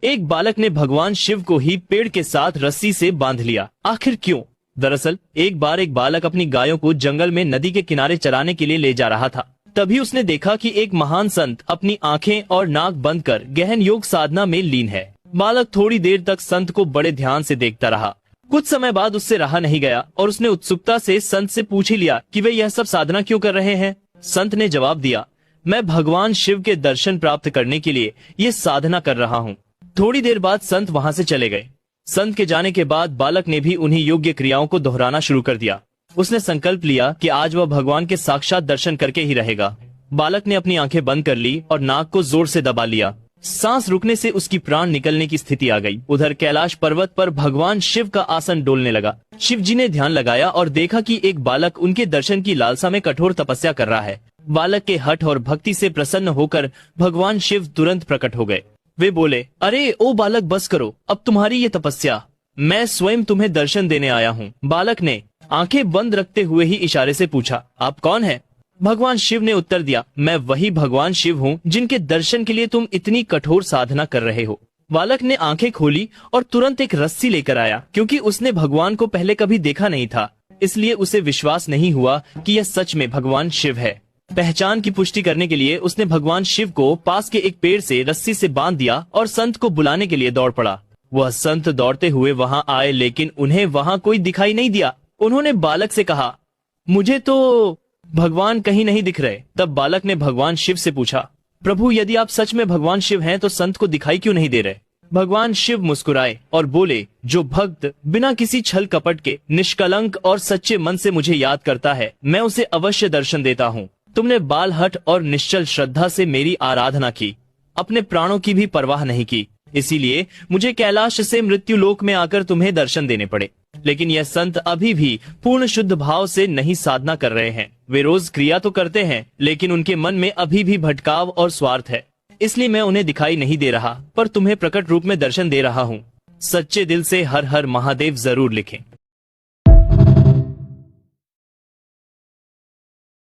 एक बालक ने भगवान शिव को ही पेड़ के साथ रस्सी से बांध लिया। आखिर क्यों? दरअसल एक बार एक बालक अपनी गायों को जंगल में नदी के किनारे चराने के लिए ले जा रहा था। तभी उसने देखा कि एक महान संत अपनी आंखें और नाक बंद कर गहन योग साधना में लीन है। बालक थोड़ी देर तक संत को बड़े ध्यान से देखता रहा। कुछ समय बाद उससे रहा नहीं गया और उसने उत्सुकता से संत से पूछ ही लिया कि वे यह सब साधना क्यों कर रहे हैं। संत ने जवाब दिया, मैं भगवान शिव के दर्शन प्राप्त करने के लिए ये साधना कर रहा हूँ। थोड़ी देर बाद संत वहाँ से चले गए। संत के जाने के बाद बालक ने भी उन्हीं योग्य क्रियाओं को दोहराना शुरू कर दिया। उसने संकल्प लिया कि आज वह भगवान के साक्षात दर्शन करके ही रहेगा। बालक ने अपनी आंखें बंद कर ली और नाक को जोर से दबा लिया। सांस रुकने से उसकी प्राण निकलने की स्थिति आ गई। उधर कैलाश पर्वत पर भगवान शिव का आसन डोलने लगा। शिव जी ने ध्यान लगाया और देखा कि एक बालक उनके दर्शन की लालसा में कठोर तपस्या कर रहा है। बालक के हठ और भक्ति से प्रसन्न होकर भगवान शिव तुरंत प्रकट हो गए। वे बोले, अरे ओ बालक, बस करो, अब तुम्हारी ये तपस्या, मैं स्वयं तुम्हें दर्शन देने आया हूँ। बालक ने आंखें बंद रखते हुए ही इशारे से पूछा, आप कौन है? भगवान शिव ने उत्तर दिया, मैं वही भगवान शिव हूँ जिनके दर्शन के लिए तुम इतनी कठोर साधना कर रहे हो। बालक ने आंखें खोली और तुरंत एक रस्सी लेकर आया। क्योंकि उसने भगवान को पहले कभी देखा नहीं था, इसलिए उसे विश्वास नहीं हुआ कि यह सच में भगवान शिव है। पहचान की पुष्टि करने के लिए उसने भगवान शिव को पास के एक पेड़ से रस्सी से बांध दिया और संत को बुलाने के लिए दौड़ पड़ा। वह संत दौड़ते हुए वहां आए, लेकिन उन्हें वहां कोई दिखाई नहीं दिया। उन्होंने बालक से कहा, मुझे तो भगवान कहीं नहीं दिख रहे। तब बालक ने भगवान शिव से पूछा, प्रभु, यदि आप सच में भगवान शिव हैं तो संत को दिखाई क्यों नहीं दे रहे? भगवान शिव मुस्कुराए और बोले, जो भक्त बिना किसी छल कपट के निष्कलंक और सच्चे मन से मुझे याद करता है, मैं उसे अवश्य दर्शन देता हूँ। तुमने बाल हट और निश्चल श्रद्धा से मेरी आराधना की, अपने प्राणों की भी परवाह नहीं की, इसीलिए मुझे कैलाश से मृत्यु लोक में आकर तुम्हें दर्शन देने पड़े। लेकिन यह संत अभी भी पूर्ण शुद्ध भाव से नहीं साधना कर रहे हैं। वे रोज क्रिया तो करते हैं, लेकिन उनके मन में अभी भी भटकाव और स्वार्थ है। इसलिए मैं उन्हें दिखाई नहीं दे रहा, पर तुम्हें प्रकट रूप में दर्शन दे रहा हूँ। सच्चे दिल से हर हर महादेव जरूर लिखें।